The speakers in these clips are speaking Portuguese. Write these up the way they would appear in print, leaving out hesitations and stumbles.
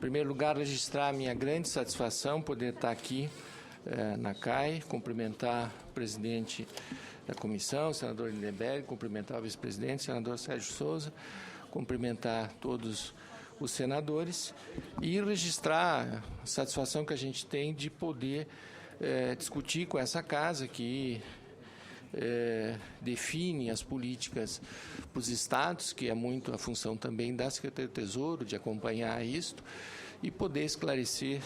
Em primeiro lugar, registrar a minha grande satisfação poder estar aqui na CAI, cumprimentar o presidente da comissão, o senador Lindenberg, cumprimentar o vice-presidente, o senador Sérgio Souza, cumprimentar todos os senadores e registrar a satisfação que a gente tem de poder discutir com essa casa que define as políticas para os estados, que é muito a função também da Secretaria do Tesouro, de acompanhar isto, e poder esclarecer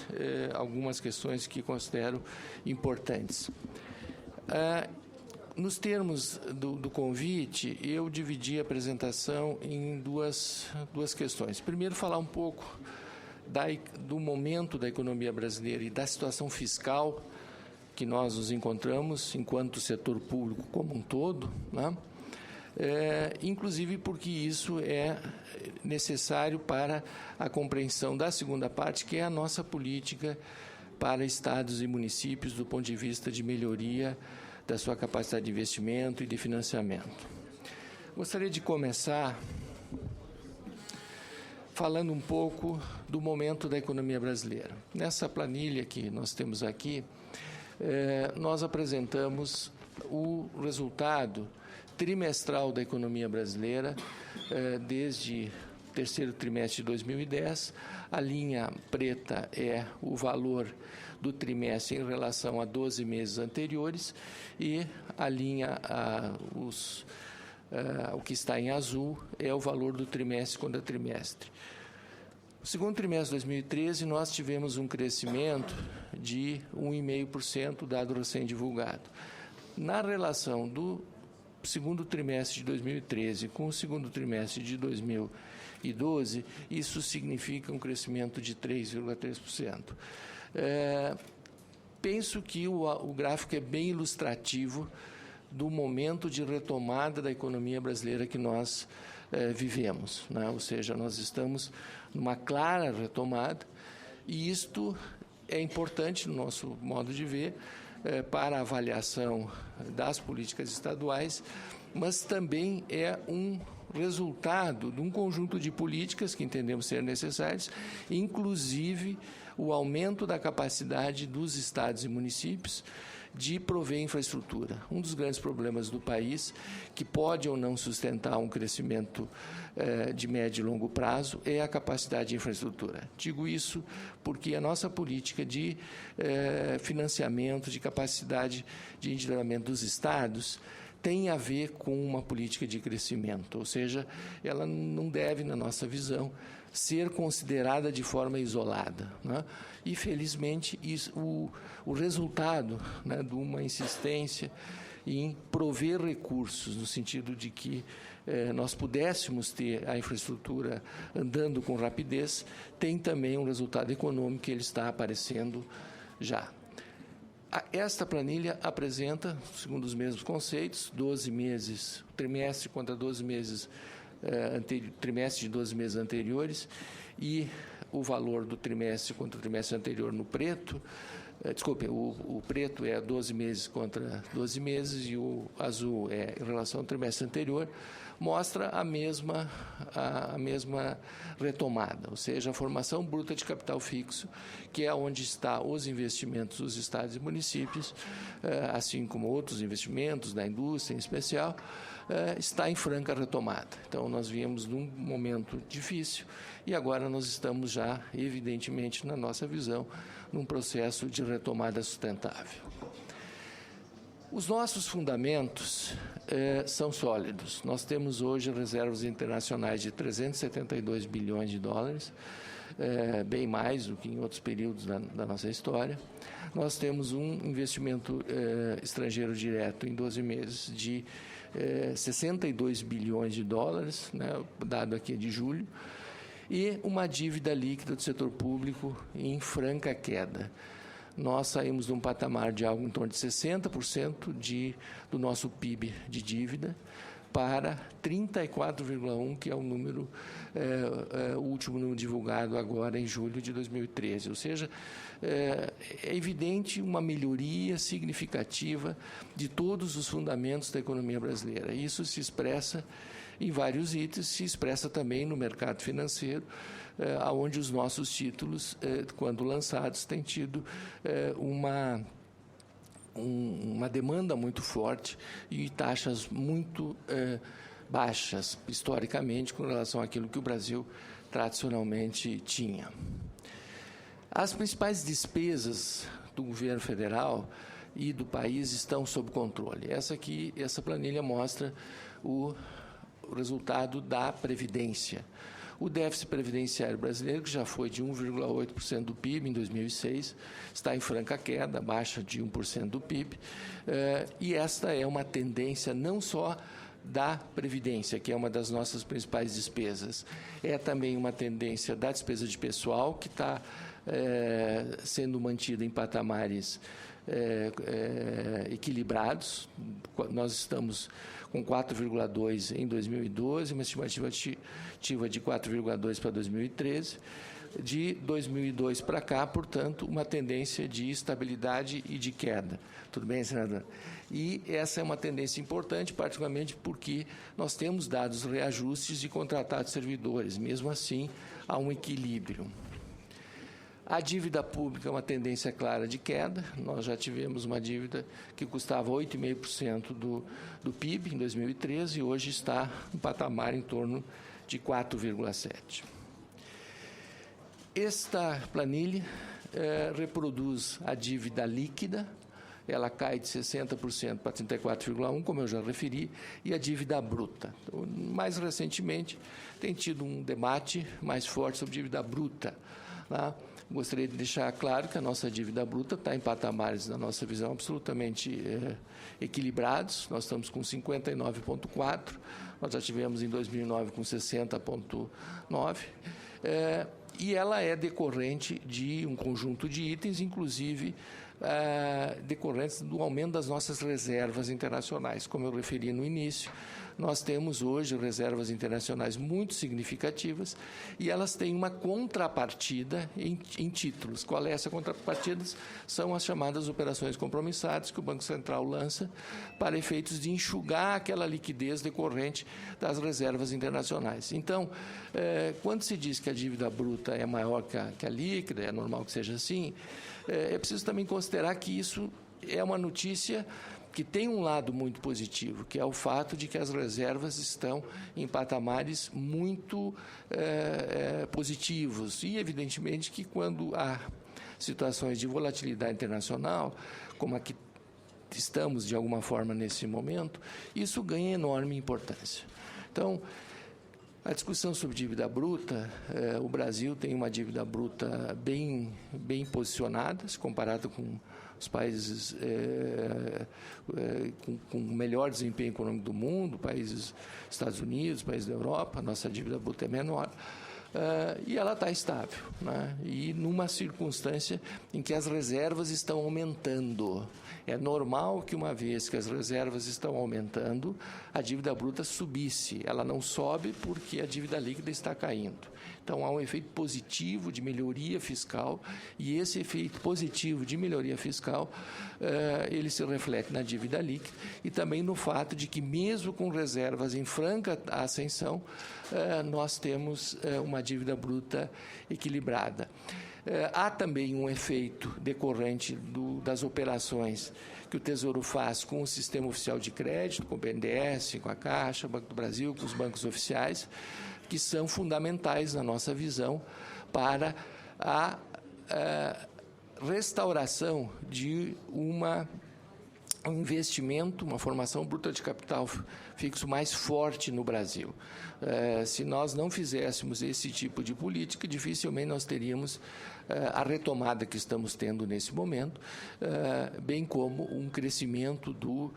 algumas questões que considero importantes. Nos termos do convite, eu dividi a apresentação em duas questões. Primeiro, falar um pouco do momento da economia brasileira e da situação fiscal que nós nos encontramos enquanto setor público como um todo, né? Inclusive porque isso é necessário para a compreensão da segunda parte, que é a nossa política para estados e municípios do ponto de vista de melhoria da sua capacidade de investimento e de financiamento. Gostaria de começar falando um pouco do momento da economia brasileira. Nessa planilha que nós temos aqui, nós apresentamos o resultado trimestral da economia brasileira desde o terceiro trimestre de 2010. A linha preta é o valor do trimestre em relação a 12 meses anteriores e a linha, o que está em azul, é o valor do trimestre contra trimestre. No segundo trimestre de 2013, nós tivemos um crescimento de 1,5%, dado recém-divulgado. Na relação do segundo trimestre de 2013 com o segundo trimestre de 2012, isso significa um crescimento de 3,3%. Penso que o gráfico é bem ilustrativo do momento de retomada da economia brasileira que nós vivemos, né? Ou seja, nós estamos numa clara retomada e isto é importante no nosso modo de ver para a avaliação das políticas estaduais, mas também é um resultado de um conjunto de políticas que entendemos ser necessárias, inclusive o aumento da capacidade dos estados e municípios de prover infraestrutura. Um dos grandes problemas do país, que pode ou não sustentar um crescimento de médio e longo prazo, é a capacidade de infraestrutura. Digo isso porque a nossa política de financiamento, de capacidade de endividamento dos estados, tem a ver com uma política de crescimento, ou seja, ela não deve, na nossa visão, ser considerada de forma isolada, né? E, felizmente, o resultado, né, de uma insistência em prover recursos, no sentido de que nós pudéssemos ter a infraestrutura andando com rapidez, tem também um resultado econômico que ele está aparecendo já. Esta planilha apresenta, segundo os mesmos conceitos, 12 meses, trimestre contra 12 meses, trimestre de 12 meses anteriores, e o valor do trimestre contra o trimestre anterior no preto. Desculpem, o preto é 12 meses contra 12 meses e o azul é em relação ao trimestre anterior, mostra a mesma retomada, ou seja, a formação bruta de capital fixo, que é onde estão os investimentos dos estados e municípios, assim como outros investimentos da indústria em especial, está em franca retomada. Então, nós viemos num momento difícil e agora nós estamos já, evidentemente, na nossa visão, num processo de retomada sustentável. Os nossos fundamentos são sólidos. Nós temos hoje reservas internacionais de 372 bilhões de dólares, bem mais do que em outros períodos da nossa história. Nós temos um investimento estrangeiro direto em 12 meses de 62 bilhões de dólares, né, dado aqui de julho, e uma dívida líquida do setor público em franca queda. Nós saímos de um patamar de algo em torno de 60% do nosso PIB de dívida para 34,1%, que é o número, o último número divulgado agora em julho de 2013. Ou seja, é evidente uma melhoria significativa de todos os fundamentos da economia brasileira. Isso se expressa em vários itens, se expressa também no mercado financeiro, onde os nossos títulos, quando lançados, têm tido uma demanda muito forte e taxas muito baixas, historicamente, com relação àquilo que o Brasil tradicionalmente tinha. As principais despesas do governo federal e do país estão sob controle. Essa planilha mostra o resultado da Previdência. O déficit previdenciário brasileiro, que já foi de 1,8% do PIB em 2006, está em franca queda, baixa de 1% do PIB, e esta é uma tendência não só da Previdência, que é uma das nossas principais despesas, é também uma tendência da despesa de pessoal, que está sendo mantida em patamares equilibrados. Nós estamos com 4,2 em 2012, uma estimativa de 4,2 para 2013. De 2002 para cá, portanto, uma tendência de estabilidade e de queda. Tudo bem, senador? E essa é uma tendência importante, particularmente porque nós temos dados reajustes de contratados servidores. Mesmo assim, há um equilíbrio. A dívida pública é uma tendência clara de queda. Nós já tivemos uma dívida que custava 8,5% do PIB em 2013 e hoje está em patamar em torno de 4,7%. Esta planilha reproduz a dívida líquida. Ela cai de 60% para 34,1%, como eu já referi, e a dívida bruta. Então, mais recentemente, tem tido um debate mais forte sobre dívida bruta. Tá? Gostaria de deixar claro que a nossa dívida bruta está em patamares, na nossa visão, absolutamente equilibrados. Nós estamos com 59,4%, nós já tivemos em 2009 com 60,9%, e ela é decorrente de um conjunto de itens, inclusive decorrentes do aumento das nossas reservas internacionais. Como eu referi no início, nós temos hoje reservas internacionais muito significativas e elas têm uma contrapartida em títulos. Qual é essa contrapartida? São as chamadas operações compromissadas que o Banco Central lança para efeitos de enxugar aquela liquidez decorrente das reservas internacionais. Então, quando se diz que a dívida bruta é maior que a líquida, é normal que seja assim, é preciso também considerar que isso é uma notícia que tem um lado muito positivo, que é o fato de que as reservas estão em patamares muito positivos. E, evidentemente, que quando há situações de volatilidade internacional, como a que estamos, de alguma forma, nesse momento, isso ganha enorme importância. Então, a discussão sobre dívida bruta, o Brasil tem uma dívida bruta bem posicionada, se comparado com os países com melhor desempenho econômico do mundo, países Estados Unidos, países da Europa, a nossa dívida bruta é menor, e ela está estável, né? E numa circunstância em que as reservas estão aumentando. É normal que, uma vez que as reservas estão aumentando, a dívida bruta subisse. Ela não sobe porque a dívida líquida está caindo. Então, há um efeito positivo de melhoria fiscal, e esse efeito positivo de melhoria fiscal, ele se reflete na dívida líquida e também no fato de que, mesmo com reservas em franca ascensão, nós temos uma dívida bruta equilibrada. Há também um efeito decorrente das operações que o Tesouro faz com o Sistema Oficial de Crédito, com o BNDES, com a Caixa, Banco do Brasil, com os bancos oficiais, que são fundamentais, na nossa visão, para a restauração de um investimento, uma formação bruta de capital fixo mais forte no Brasil. Se nós não fizéssemos esse tipo de política, dificilmente nós teríamos a retomada que estamos tendo nesse momento, bem como um crescimento do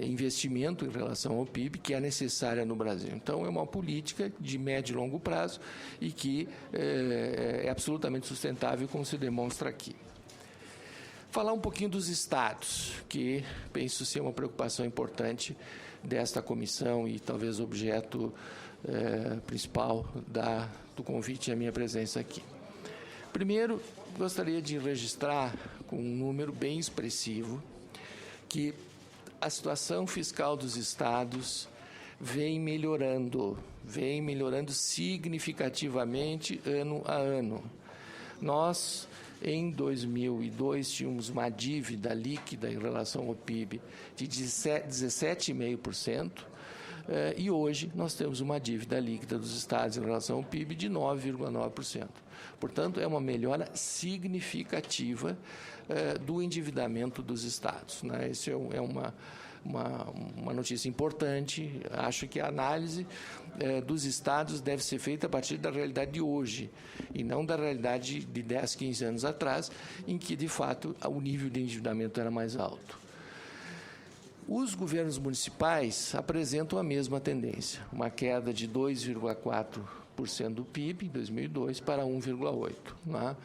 investimento em relação ao PIB, que é necessária no Brasil. Então, é uma política de médio e longo prazo e que é absolutamente sustentável, como se demonstra aqui. Falar um pouquinho dos estados, que penso ser uma preocupação importante desta comissão e talvez objeto principal do convite à minha presença aqui. Primeiro, gostaria de registrar com um número bem expressivo que a situação fiscal dos estados vem melhorando significativamente ano a ano. Nós, em 2002, tínhamos uma dívida líquida em relação ao PIB de 17,5%, e hoje nós temos uma dívida líquida dos estados em relação ao PIB de 9,9%. Portanto, é uma melhora significativa do endividamento dos estados, né? Isso é uma notícia importante. Acho que a análise dos estados deve ser feita a partir da realidade de hoje e não da realidade de 10, 15 anos atrás, em que, de fato, o nível de endividamento era mais alto. Os governos municipais apresentam a mesma tendência, uma queda de 2,4% do PIB em 2002 para 1,8%. Né?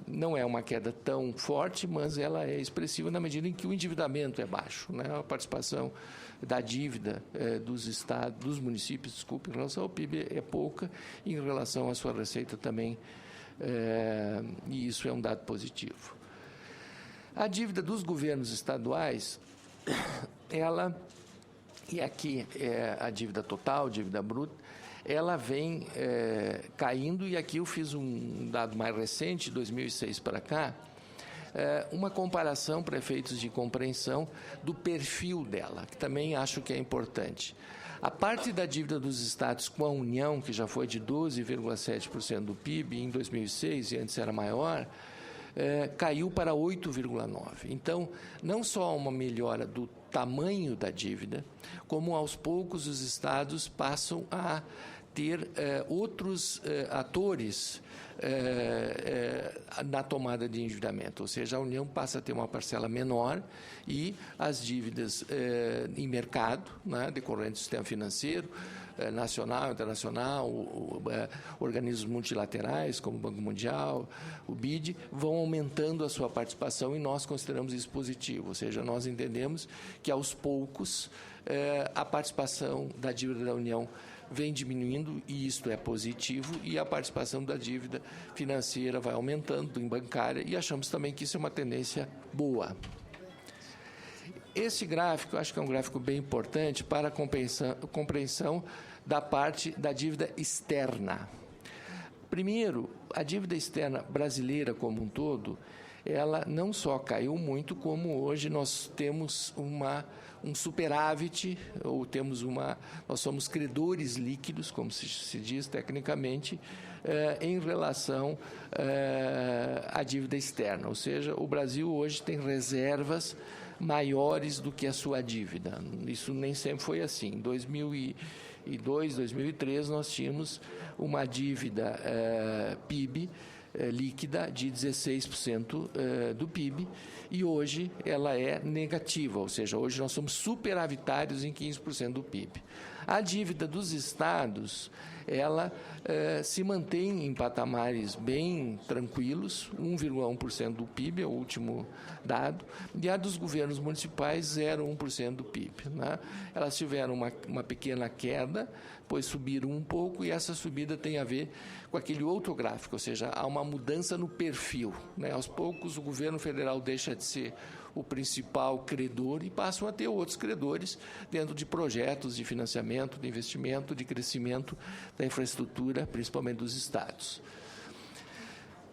Não é uma queda tão forte, mas ela é expressiva na medida em que o endividamento é baixo, né? A participação da dívida dos municípios, em relação ao PIB é pouca, em relação à sua receita também, e isso é um dado positivo. A dívida dos governos estaduais, e aqui é a dívida total, dívida bruta, ela vem caindo, e aqui eu fiz um dado mais recente, 2006 para cá, uma comparação para efeitos de compreensão do perfil dela, que também acho que é importante. A parte da dívida dos estados com a União, que já foi de 12,7% do PIB em 2006, e antes era maior, caiu para 8,9%. Então, não só uma melhora do tamanho da dívida, como aos poucos os estados passam a ter outros atores na tomada de endividamento, ou seja, a União passa a ter uma parcela menor e as dívidas em mercado, né, decorrente do sistema financeiro, nacional, internacional, organismos multilaterais, como o Banco Mundial, o BID, vão aumentando a sua participação, e nós consideramos isso positivo, ou seja, nós entendemos que, aos poucos, a participação da dívida da União vem diminuindo, e isto é positivo, e a participação da dívida financeira vai aumentando, em bancária, e achamos também que isso é uma tendência boa. Esse gráfico, acho que é um gráfico bem importante para a compreensão da parte da dívida externa. Primeiro, a dívida externa brasileira como um todo, ela não só caiu muito, como hoje nós temos um superávit, ou nós somos credores líquidos, como se diz tecnicamente, em relação à dívida externa. Ou seja, o Brasil hoje tem reservas maiores do que a sua dívida. Isso nem sempre foi assim. Em 2002, 2003, nós tínhamos uma dívida PIB líquida de 16% do PIB, e hoje ela é negativa, ou seja, hoje nós somos superavitários em 15% do PIB. A dívida dos estados, ela se mantém em patamares bem tranquilos, 1,1% do PIB é o último dado, e a dos governos municipais, 0,1% do PIB. Né? Elas tiveram uma pequena queda, depois subiram um pouco, e essa subida tem a ver com aquele outro gráfico, ou seja, há uma mudança no perfil. Né? Aos poucos, o governo federal deixa de ser o principal credor e passam a ter outros credores dentro de projetos de financiamento, de investimento, de crescimento da infraestrutura, principalmente dos estados.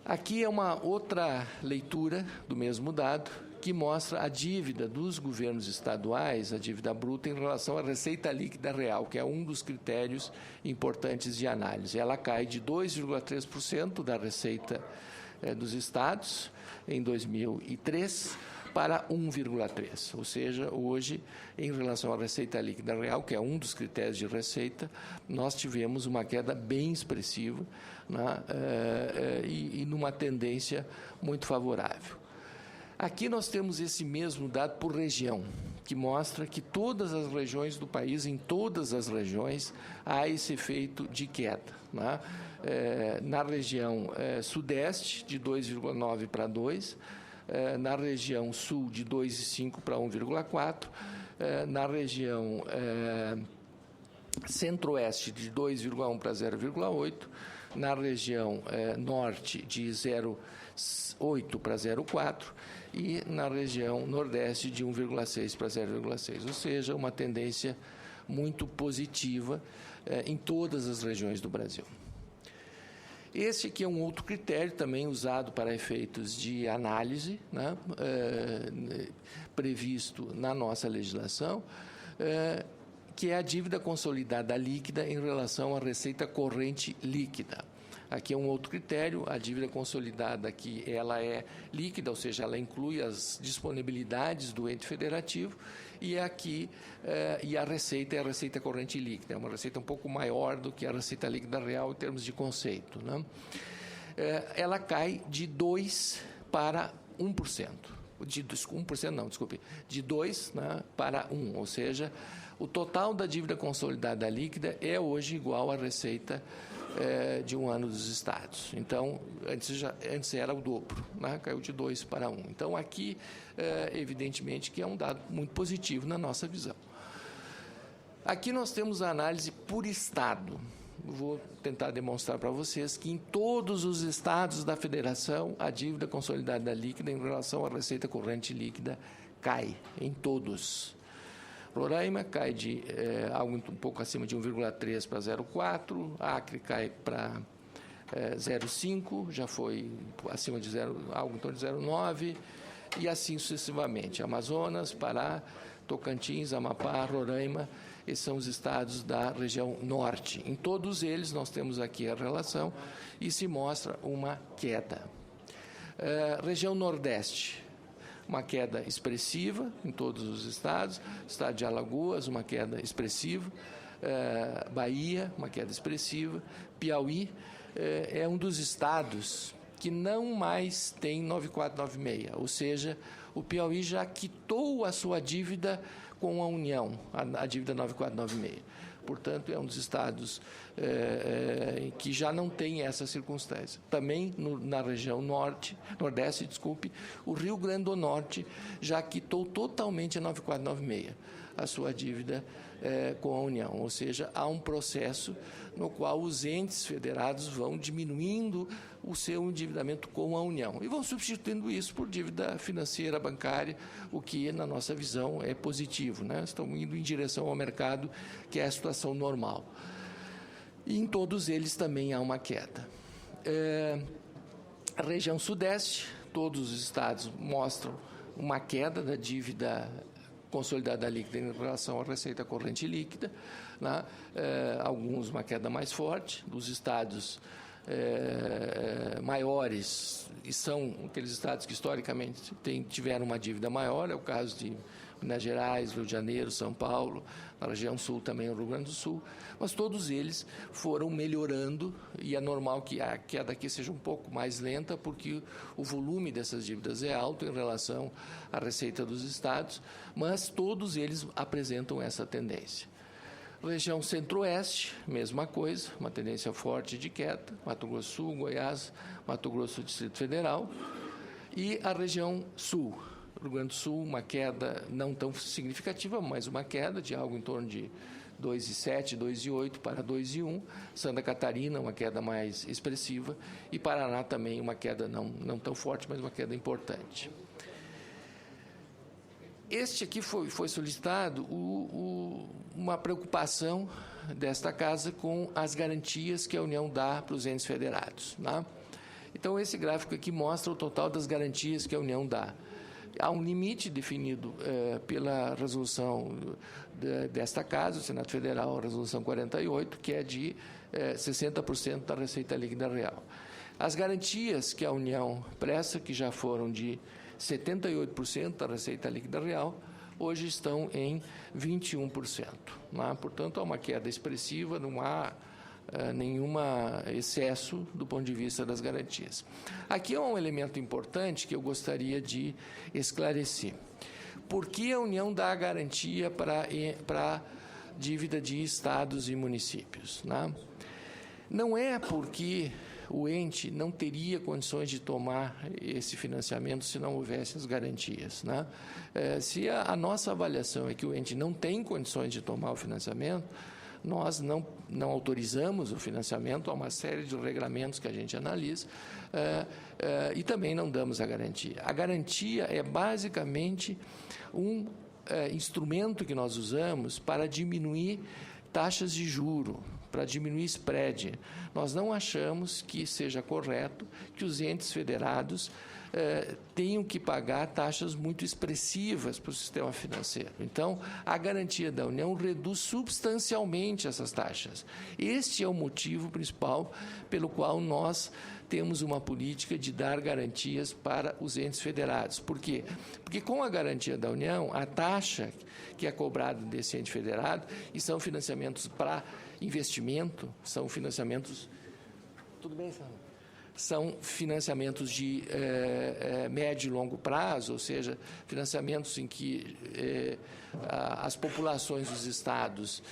Aqui é uma outra leitura do mesmo dado, que mostra a dívida dos governos estaduais, a dívida bruta, em relação à receita líquida real, que é um dos critérios importantes de análise. Ela cai de 2,3% da receita dos estados em 2003 para 1,3%. Ou seja, hoje, em relação à receita líquida real, que é um dos critérios de receita, nós tivemos uma queda bem expressiva, né, e numa tendência muito favorável. Aqui nós temos esse mesmo dado por região, que mostra que todas as regiões do país, em todas as regiões, há esse efeito de queda. Né? Na região sudeste, de 2,9 para 2, na região sul, de 2,5 para 1,4, na região centro-oeste, de 2,1 para 0,8, na região norte, de 0,8 para 0,4, e na região nordeste, de 1,6 para 0,6, ou seja, uma tendência muito positiva em todas as regiões do Brasil. Esse aqui é um outro critério também usado para efeitos de análise, né, previsto na nossa legislação, que é a dívida consolidada líquida em relação à receita corrente líquida. Aqui é um outro critério, a dívida consolidada aqui ela é líquida, ou seja, ela inclui as disponibilidades do ente federativo, e aqui e a receita é a receita corrente líquida, é uma receita um pouco maior do que a receita líquida real em termos de conceito, né? Ela cai de 2% para 1%. De 1% não, desculpe, de 2%, né, para 1%, ou seja, o total da dívida consolidada líquida é hoje igual à receita de um ano dos estados. Então, antes era o dobro, né? Caiu de 2 para 1. Então, aqui, evidentemente, que é um dado muito positivo na nossa visão. Aqui nós temos a análise por estado. Vou tentar demonstrar para vocês que em todos os estados da federação, a dívida consolidada líquida em relação à receita corrente líquida cai, em todos. Roraima cai de algo um pouco acima de 1,3 para 0,4, Acre cai para 0,5, já foi acima de algo em torno de 0,9, e assim sucessivamente. Amazonas, Pará, Tocantins, Amapá, Roraima, esses são os estados da região norte. Em todos eles, nós temos aqui a relação e se mostra uma queda. Região nordeste, uma queda expressiva em todos os estados, estado de Alagoas, uma queda expressiva, Bahia, uma queda expressiva, Piauí é um dos estados que não mais tem 9496, ou seja, o Piauí já quitou a sua dívida com a União, a dívida 9496. Portanto, é um dos estados que já não tem essa circunstância. Também na região nordeste, o Rio Grande do Norte já quitou totalmente a 9496, a sua dívida com a União. Ou seja, há um processo no qual os entes federados vão diminuindo o seu endividamento com a União e vão substituindo isso por dívida financeira bancária, o que, na nossa visão, é positivo, né? Estão indo em direção ao mercado, que é a situação normal. E em todos eles também há uma queda. A região sudeste, todos os estados mostram uma queda da dívida consolidada líquida em relação à receita corrente líquida, né? Alguns uma queda mais forte, dos estados maiores, e são aqueles estados que historicamente tiveram uma dívida maior, é o caso de Minas Gerais, Rio de Janeiro, São Paulo, na região sul também o Rio Grande do Sul, mas todos eles foram melhorando, e é normal que a queda aqui seja um pouco mais lenta, porque o volume dessas dívidas é alto em relação à receita dos estados, mas todos eles apresentam essa tendência. Região centro-oeste, mesma coisa, uma tendência forte de queda, Mato Grosso do Sul, Goiás, Mato Grosso do Distrito Federal, e a região sul, Rio Grande do Sul, uma queda não tão significativa, mas uma queda de algo em torno de 2,7, 2,8 para 2,1, Santa Catarina, uma queda mais expressiva, e Paraná também uma queda não tão forte, mas uma queda importante. Este aqui foi solicitado uma preocupação desta casa com as garantias que a União dá para os entes federados, né? Então, esse gráfico aqui mostra o total das garantias que a União dá. Há um limite definido pela resolução desta casa, o Senado Federal, a resolução 48, que é de 60% da receita líquida real. As garantias que a União presta, que já foram de 78% da receita líquida real, hoje estão em 21%. Né? Portanto, há uma queda expressiva, não há nenhum excesso do ponto de vista das garantias. Aqui é um elemento importante que eu gostaria de esclarecer. Por que a União dá a garantia para dívida de estados e municípios? Né? Não é porque o ente não teria condições de tomar esse financiamento se não houvesse as garantias, né? Se a nossa avaliação é que o ente não tem condições de tomar o financiamento, nós não autorizamos o financiamento, há uma série de regramentos que a gente analisa, e também não damos a garantia. A garantia é basicamente um instrumento que nós usamos para diminuir taxas de juro, para diminuir spread. Nós não achamos que seja correto que os entes federados tenham que pagar taxas muito expressivas para o sistema financeiro. Então, a garantia da União reduz substancialmente essas taxas. Este é o motivo principal pelo qual nós temos uma política de dar garantias para os entes federados. Por quê? Porque com a garantia da União, a taxa que é cobrada desse ente federado, e são financiamentos para investimento, são financiamentos... Tudo bem, Sandro? São financiamentos de médio e longo prazo, ou seja, financiamentos em que as populações dos estados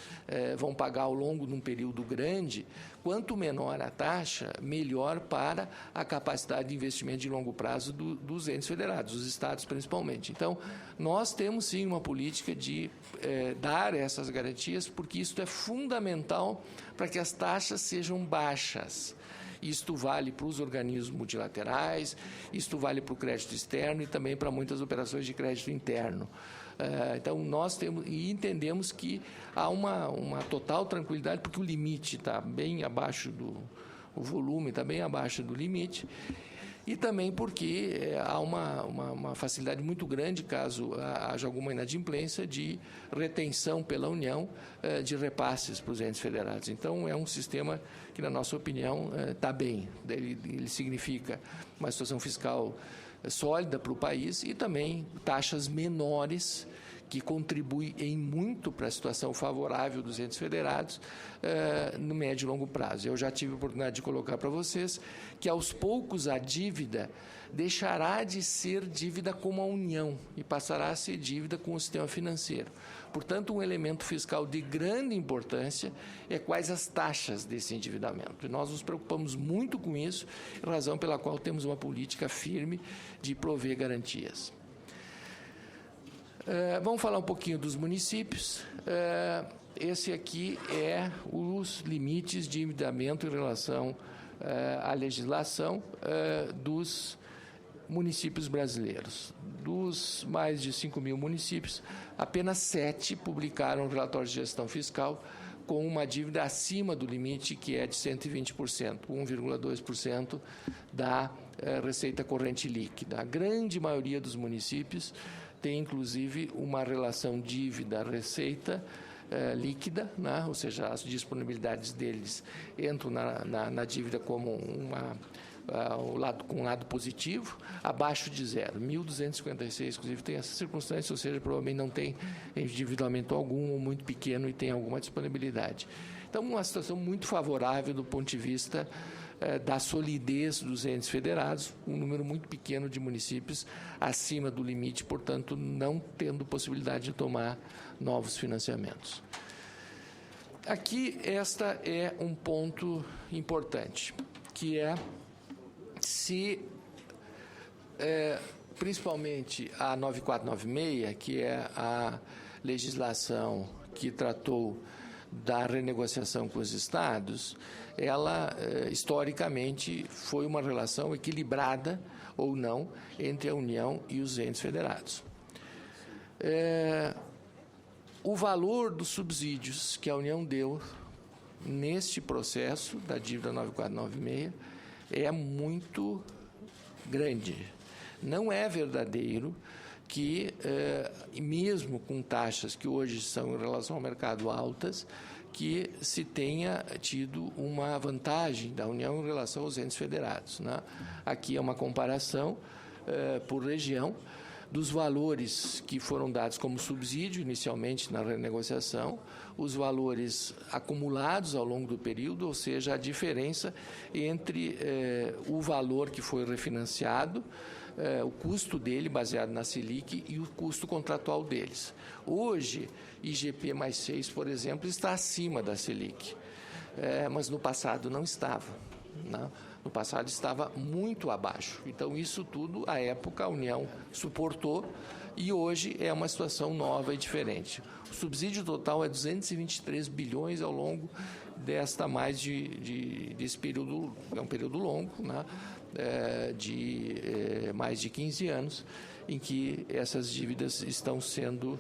vão pagar ao longo de um período grande. Quanto menor a taxa, melhor para a capacidade de investimento de longo prazo dos entes federados, dos estados principalmente. Então, nós temos sim uma política de dar essas garantias, porque isso é fundamental para que as taxas sejam baixas. Isto vale para os organismos multilaterais, isto vale para o crédito externo e também para muitas operações de crédito interno. Então, nós temos e entendemos que há uma total tranquilidade, porque o limite está bem abaixo o volume está bem abaixo do limite, e também porque há uma facilidade muito grande, caso haja alguma inadimplência, de retenção pela União de repasses para os entes federados. Então, é um sistema que, na nossa opinião, está bem. Ele significa uma situação fiscal sólida para o país e também taxas menores, que contribui em muito para a situação favorável dos entes federados no médio e longo prazo. Eu já tive a oportunidade de colocar para vocês que, aos poucos, a dívida deixará de ser dívida com a União e passará a ser dívida com o sistema financeiro. Portanto, um elemento fiscal de grande importância é quais as taxas desse endividamento. E nós nos preocupamos muito com isso, razão pela qual temos uma política firme de prover garantias. Vamos falar um pouquinho dos municípios. Esse aqui é os limites de endividamento em relação à legislação dos municípios brasileiros. Dos mais de 5 mil municípios, apenas 7 publicaram relatórios de gestão fiscal com uma dívida acima do limite, que é de 120%, 1,2% da receita corrente líquida. A grande maioria dos municípios tem, inclusive, uma relação dívida-receita líquida, né? Ou seja, as disponibilidades deles entram na dívida como com um lado positivo, abaixo de zero. 1.256, inclusive, tem essa circunstância, ou seja, provavelmente não tem endividamento algum, ou muito pequeno, e tem alguma disponibilidade. Então, uma situação muito favorável do ponto de vista da solidez dos entes federados, um número muito pequeno de municípios acima do limite, portanto, não tendo possibilidade de tomar novos financiamentos. Aqui, esta é um ponto importante, que é se, principalmente a 9496, que é a legislação que tratou da renegociação com os estados, ela, historicamente, foi uma relação equilibrada ou não entre a União e os entes federados. O valor dos subsídios que a União deu neste processo da dívida 9496 é muito grande. Não é verdadeiro que, mesmo com taxas que hoje são, em relação ao mercado, altas, que se tenha tido uma vantagem da União em relação aos entes federados, né? Aqui é uma comparação por região dos valores que foram dados como subsídio inicialmente na renegociação, os valores acumulados ao longo do período, ou seja, a diferença entre o valor que foi refinanciado, o custo dele baseado na Selic e o custo contratual deles. Hoje, IGP mais 6, por exemplo, está acima da Selic, mas no passado não estava, né? No passado estava muito abaixo. Então, isso tudo, à época, a União suportou e hoje é uma situação nova e diferente. O subsídio total é 223 bilhões ao longo desta desse período, é um período longo, né? De mais de 15 anos, em que essas dívidas estão sendo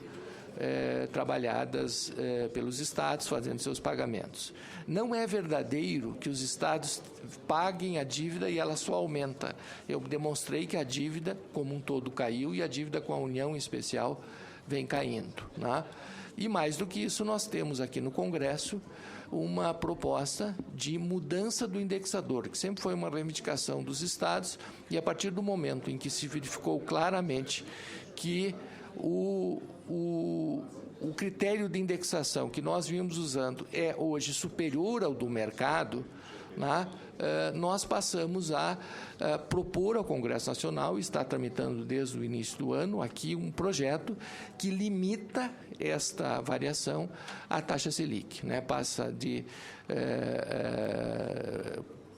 trabalhadas pelos estados, fazendo seus pagamentos. Não é verdadeiro que os estados paguem a dívida e ela só aumenta. Eu demonstrei que a dívida como um todo caiu e a dívida com a União em especial vem caindo, né? E mais do que isso, nós temos aqui no Congresso uma proposta de mudança do indexador, que sempre foi uma reivindicação dos estados, e a partir do momento em que se verificou claramente que o critério de indexação que nós vimos usando é hoje superior ao do mercado, né, nós passamos a propor ao Congresso Nacional, e está tramitando desde o início do ano, aqui um projeto que limita esta variação à taxa Selic, né, passa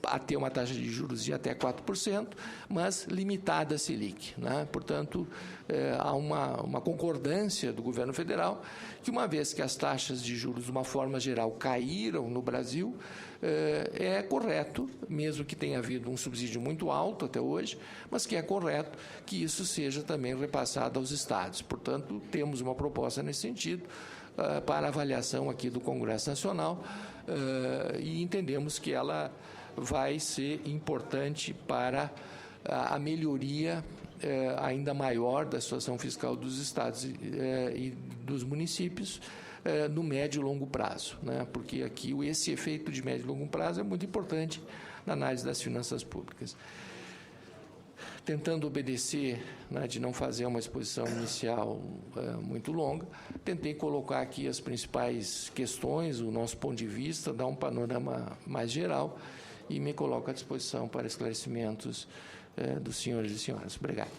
a ter uma taxa de juros de até 4%, mas limitada a Selic, né? Portanto, há uma concordância do governo federal que, uma vez que as taxas de juros, de uma forma geral, caíram no Brasil, é correto, mesmo que tenha havido um subsídio muito alto até hoje, mas que é correto que isso seja também repassado aos estados. Portanto, temos uma proposta nesse sentido para avaliação aqui do Congresso Nacional e entendemos que ela vai ser importante para a melhoria ainda maior da situação fiscal dos estados e dos municípios no médio e longo prazo, né? Porque aqui esse efeito de médio e longo prazo é muito importante na análise das finanças públicas. Tentando obedecer, né, de não fazer uma exposição inicial muito longa, tentei colocar aqui as principais questões, o nosso ponto de vista, dar um panorama mais geral, e me coloco à disposição para esclarecimentos dos senhores e senhoras. Obrigado.